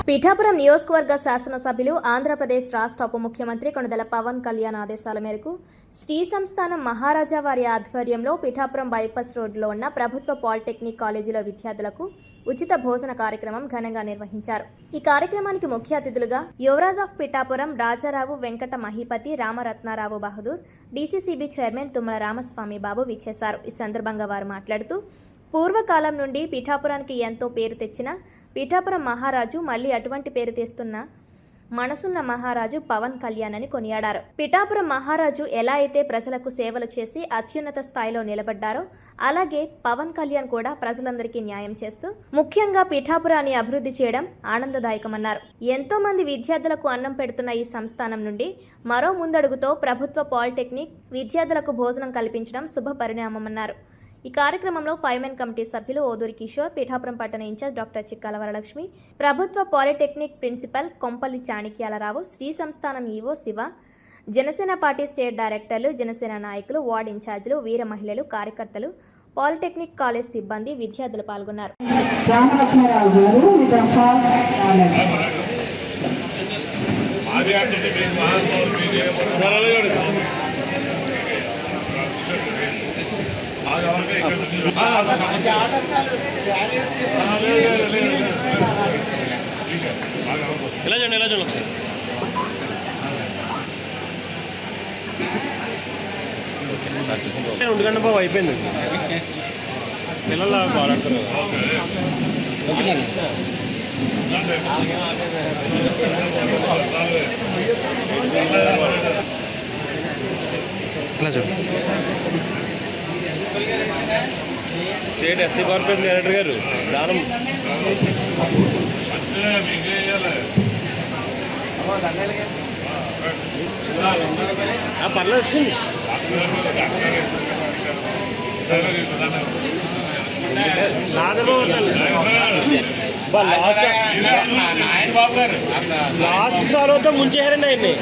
పిఠాపురం నియోజకవర్గ శాసనసభ్యులు ఆంధ్రప్రదేశ్ రాష్ట్ర ఉప ముఖ్యమంత్రి కొణిదెల పవన్ కళ్యాణ్ ఆదేశాల మేరకు శ్రీ సంస్థానం మహారాజా వారి ఆధ్వర్యంలో పిఠాపురం బైపాస్ రోడ్డులో ఉన్న ప్రభుత్వ పాలిటెక్నిక్ కాలేజీలో విద్యార్థులకు ఉచిత భోజన కార్యక్రమం ఘనంగా నిర్వహించారు. ఈ కార్యక్రమానికి ముఖ్య అతిథులుగా Yuvaraj of Pithapuram Rajarao Venkata Mahipati Ramaratnarao Bahadur, DCCB chairman Tummala Ramaswamy Babu విచ్చేశారు. ఈ సందర్భంగా వారు మాట్లాడుతూ పూర్వకాలం నుండి పిఠాపురానికి ఎంతో పేరు తెచ్చిన పిఠాపురం మహారాజు మళ్లీ అటువంటి పేరు తెస్తున్న మనసున్న మహారాజు పవన్ కళ్యాణ్ అని కొనియాడారు. పిఠాపురం మహారాజు ఎలా అయితే ప్రజలకు సేవలు చేసి అత్యున్నత స్థాయిలో నిలబడ్డారో అలాగే పవన్ కళ్యాణ్ కూడా ప్రజలందరికీ న్యాయం చేస్తూ ముఖ్యంగా పిఠాపురాన్ని అభివృద్ధి చేయడం ఆనందదాయకమన్నారు. ఎంతో మంది విద్యార్థులకు అన్నం పెడుతున్న ఈ సంస్థానం నుండి మరో ముందడుగుతో ప్రభుత్వ పాలిటెక్నిక్ విద్యార్థులకు భోజనం కల్పించడం శుభ పరిణామమన్నారు. ఈ కార్యక్రమంలో ఫైమెన్ కమిటీ సభ్యులు ఓదూరి కిషోర్, పిఠాపురం పట్టణ ఇన్ఛార్జ్ డాక్టర్ చిక్కాల వరలక్ష్మి, ప్రభుత్వ పాలిటెక్నిక్ ప్రిన్సిపల్ కొంపల్లి చాణిక్యాలరావు, శ్రీ సంస్థానం EO Shiva, Janasena party state డైరెక్టర్లు, జనసేన నాయకులు, వార్డు ఇన్ఛార్జీలు, వీర మహిళలు, కార్యకర్తలు, పాలిటెక్నిక్ కాలేజ్ సిబ్బంది, విద్యార్థులు పాల్గొన్నారు. ఎలా చూడండి ఒకసారి ఉండకండి బాబు, అయిపోయింది. పిల్లలు బాగుంటారు. ఎలా చూడండి స్టేట్ ఎస్సీ కార్పొరేషన్ డైరెక్టర్ గారు దానం పర్లేదు వచ్చింది. లాస్ట్ సార్ అవుతా ముంచేయారండి ఆయన్ని.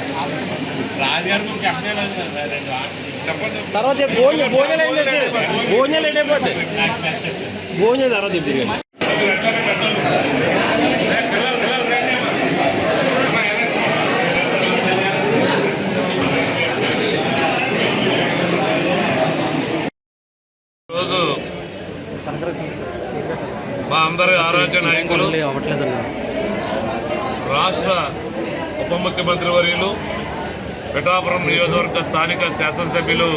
తర్వాత భోజనాలు అయిపోతే భోజనం తర్వాత చెప్తుంది. ఈరోజు మా అందరి ఆరాధ్య నాయకులు రాష్ట్ర ఉప ముఖ్యమంత్రి వర్యులు పిఠాపురం నియోజకవర్గ స్థానిక శాసనసభ్యులు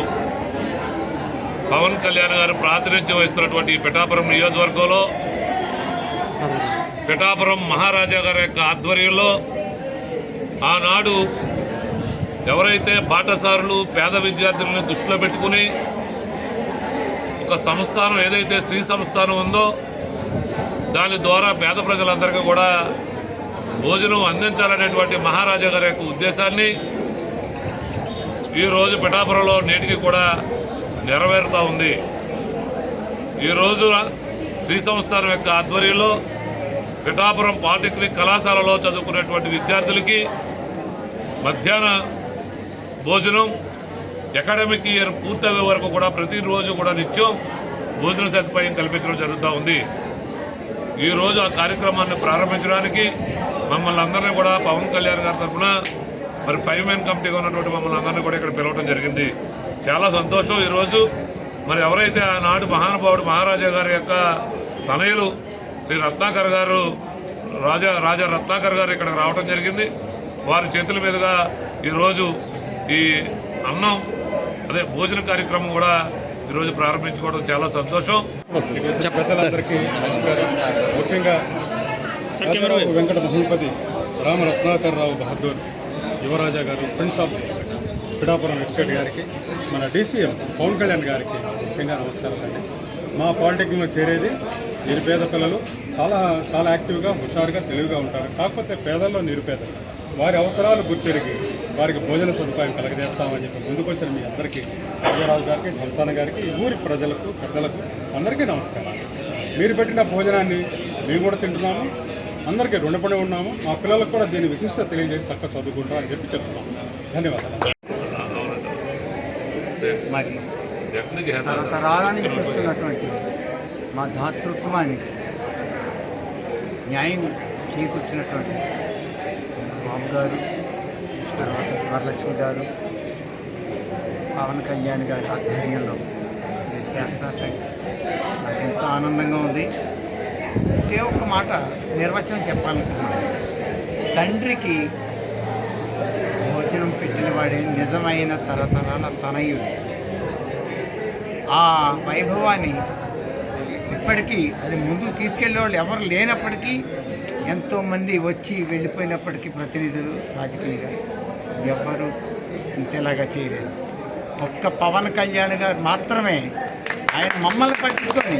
పవన్ కళ్యాణ్ గారు ప్రాతినిధ్యం వహిస్తున్నటువంటి పిఠాపురం నియోజకవర్గంలో పిఠాపురం మహారాజా గారి యొక్క ఆధ్వర్యంలో ఆనాడు ఎవరైతే బాటసారులు పేద విద్యార్థులను దృష్టిలో పెట్టుకుని ఒక సంస్థానం ఏదైతే శ్రీ సంస్థానం ఉందో దాని ద్వారా పేద ప్రజలందరికీ కూడా భోజనం అందించాలనేటువంటి మహారాజా గారి యొక్క ఉద్దేశాన్ని ఈరోజు పిఠాపురంలో నేటికి కూడా నెరవేరుతూ ఉంది. ఈరోజు శ్రీ సంస్థానం యొక్క ఆధ్వర్యంలో పిఠాపురం పాలిటెక్నిక్ కళాశాలలో చదువుకునేటువంటి విద్యార్థులకి మధ్యాహ్న భోజనం అకాడమిక్ ఇయర్ పూర్తయ్యే వరకు కూడా ప్రతిరోజు కూడా నిత్యం భోజన సదుపాయం కల్పించడం జరుగుతూ ఉంది. ఈరోజు ఆ కార్యక్రమాన్ని ప్రారంభించడానికి మమ్మల్ని అందరినీ కూడా పవన్ కళ్యాణ్ గారి తరఫున మరి ఫైమెన్ కమిటీగా ఉన్నటువంటి మమ్మల్ని అందరినీ కూడా ఇక్కడ పిలవడం జరిగింది. చాలా సంతోషం. ఈరోజు మరి ఎవరైతే ఆనాడు మహానుభావుడు మహారాజా గారి యొక్క తనయులు శ్రీ రత్నాకర్ గారు రాజా రత్నాకర్ గారు ఇక్కడికి రావడం జరిగింది. వారి చేతుల మీదుగా ఈరోజు ఈ అన్నం భోజన కార్యక్రమం కూడా ఈరోజు ప్రారంభించుకోవడం చాలా సంతోషం. పెద్దలందరికీ నమస్కారం. ముఖ్యంగా వెంకట మహిపతి రామరత్నాకర్రావు బహదూర్ యువరాజా గారు, ప్రిన్స్ ఆఫ్ పిఠాపురం ఎస్టేట్ గారికి, మన డీసీఎం పవన్ కళ్యాణ్ గారికి ముఖ్యంగా నమస్కారం అండి. మా పాలిటెక్నిక్లో చేరేది నిరుపేద పిల్లలు చాలా చాలా యాక్టివ్గా, హుషారుగా, తెలివిగా ఉంటారు. కాకపోతే పేదల్లో నిరుపేదలు వారి అవసరాలు గుర్తిరిగి వారికి భోజన సదుపాయం కలగజేస్తామని చెప్పి ముందుకొచ్చిన మీ అందరికీ రాజారావు గారికి, సంస్థాన గారికి, ఊరి ప్రజలకు, పెద్దలకు అందరికీ నమస్కారాలు. మీరు పెట్టిన భోజనాన్ని మేము కూడా తింటున్నాము, అందరికీ రుణపడి ఉన్నాము. మా పిల్లలకు కూడా దీని విశిష్టత తెలియజేసి చక్కగా చదువుకుంటాం అని చెప్పి చెప్తున్నాము. ధన్యవాదాలు. తరతరానికి చెప్తున్నటువంటి మా దాతృత్వానికి న్యాయం చేకూర్చినటువంటి బాబు గారు, తర్వాత వరలక్ష్మి గారు, పవన్ కళ్యాణ్ గారి ఆధ్వర్యంలో ఇది చేస్తారంటే నాకు ఎంతో ఆనందంగా ఉంది. ఒకే ఒక్క మాట నిర్వచనం చెప్పాలనుకున్నాను. తండ్రికి భోజనం పెట్టిన వాడే నిజమైన తరతరాల తనయుడు. ఆ వైభవాన్ని ఇప్పటికీ అది ముందుకు తీసుకెళ్లే వాళ్ళు ఎవరు లేనప్పటికీ, ఎంతోమంది వచ్చి వెళ్ళిపోయినప్పటికీ ప్రతినిధులు రాజకీయంగా ఎవ్వరూ ఇంతేలాగా చేయలేదు. ఒక్క పవన్ కళ్యాణ్ గారు మాత్రమే ఆయన మమ్మల్ని పట్టించుకొని,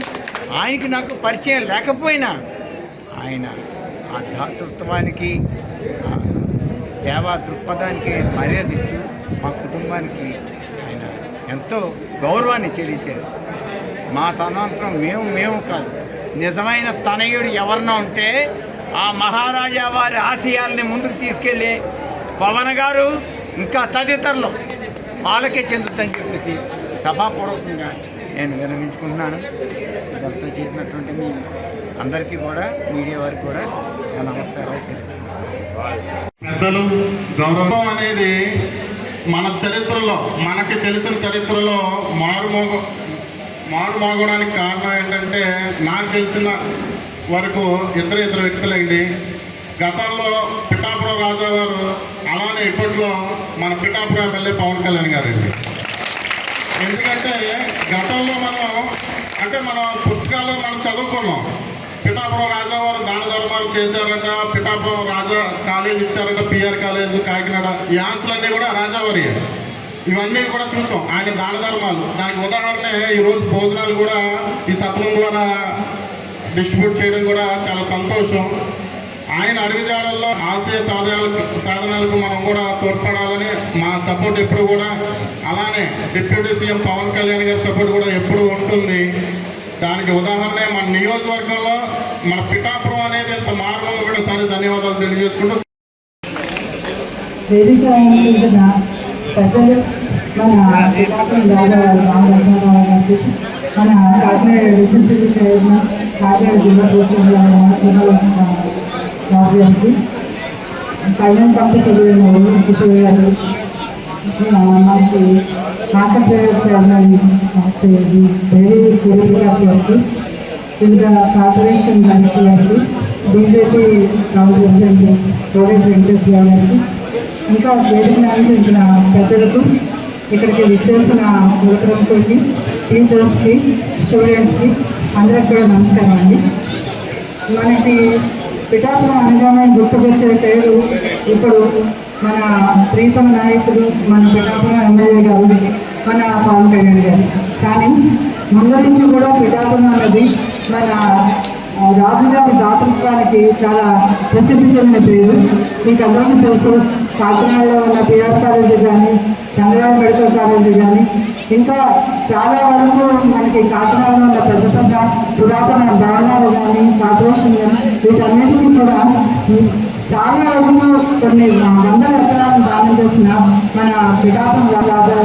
ఆయనకి నాకు పరిచయం లేకపోయినా ఆయన ఆ దాతృత్వానికి, సేవా దృక్పథానికి మర్యాద ఇస్తూ మా కుటుంబానికి ఆయన ఎంతో గౌరవాన్ని చెల్లించారు. మా తనంతరం మేము కాదు, నిజమైన తనయుడు ఎవరన్నా ఉంటే ఆ మహారాజా వారి ఆశయాల్ని ముందుకు తీసుకెళ్ళి పవన్ గారు ఇంకా తదితరులు వాళ్ళకే చెందుతుందని చెప్పేసి సభాపూర్వకంగా నేను విరమించుకుంటున్నాను. ఇదంతా చేసినటువంటి మీ అందరికీ కూడా, మీడియా వారికి కూడా నా నమస్కారాలు చెల్లించుకుంటున్నాను. పెద్దలు గౌరవం అనేది మన చరిత్రలో, మనకి తెలిసిన చరిత్రలో మారుమోగడానికి కారణం ఏంటంటే, నాకు తెలిసిన వరకు ఇద్దరు వ్యక్తులండి. గతంలో పిఠాపురం రాజా గారు, అలానే ఇప్పట్లో మన పిఠాపురం ఎమ్మెల్యే పవన్ కళ్యాణ్ గారండి. ఎందుకంటే గతంలో మన పుస్తకాల్లో మనం చదువుకున్నాం, పిఠాపురం రాజా వారు దాన ధర్మాలు చేశారట, పిఠాపురం రాజా కాలేజ్ ఇచ్చారట, పిఆర్ కాలేజ్ కాకినాడ, ఈ ఆశలన్నీ కూడా రాజావారి. ఇవన్నీ కూడా చూసాం ఆయన దాన ధర్మాలు. దానికి ఉదాహరణ ఈరోజు భోజనాలు కూడా ఈ సత్రం ద్వారా డిస్ట్రిబ్యూట్ చేయడం కూడా చాలా సంతోషం. ఆయన అడుగుజాడల్లో ఆశయ సాధనాలకు మనం కూడా తోడ్పడాలని మా సపోర్ట్ ఎప్పుడు కూడా, అలానే డిప్యూటీ సీఎం పవన్ కళ్యాణ్ గారి సపోర్ట్ కూడా ఎప్పుడు ఉంటుంది. దానికి ఉదాహరణ మన నియోజకవర్గంలో మన పిఠాపురం అనేది ఎంత మార్గంలో కూడా సరే ధన్యవాదాలు తెలియజేసుకుంటూ, వేదిక అలంకరించిన పెద్దలు మన పిఠాపురం రాజావారు రామరత్నారావు గారికి, మన కాకినాడ డిసిసిబి చైర్మన్, కాకినాడ జిల్లా ప్రెసిడెంట్ రాజు గారికి, ఫైనాన్స్ కమిటీ సభ్యులైన కిషోర్ గారు, మనకి మార్కెట్ చైర్మన్ శ్రీ దేవి సూర్యప్రకాష్ గారికి, వివిధ కార్పొరేషన్ మంత్రి గారికి, BJP town president Kodeti Venkateswara గారికి, ఇంకా వేదికను అలంకరించిన పెద్దలకు, ఇక్కడికి విచ్చేసిన ప్రముఖులకి, టీచర్స్కి, స్టూడెంట్స్కి అందరికి కూడా నమస్కారం అండి. మనకి పిఠాపురం అనగానే గుర్తుకొచ్చే పేరు ఇప్పుడు మన ప్రీతమ నాయకుడు, మన పిఠాపురం ఎమ్మెల్యే గారు, మన పవన్ కళ్యాణ్ గారు. కానీ ముందు నుంచి కూడా పిఠాపురం అన్నది మన రాజుగారి దాతృత్వానికి చాలా ప్రసిద్ధి చెందిన పేరు. మీకు అందరికీ తెలుసు, కాకినాడలో ఉన్న పిఆర్ కాలేజీ కానీ, రంగరాయ మెడికల్ కాలేజీ కానీ, ఇంకా చాలా వరకు మనకి కాకినాడలో ఉన్న పెద్ద పెద్ద పురాతన భవనాలు కానీ, కార్పొరేషన్ కానీ, వీటన్నిటికీ కూడా చాలా వరకు కొన్ని వందల ఎకరాలను దానం చేసిన మన పిఠాపురం రాజా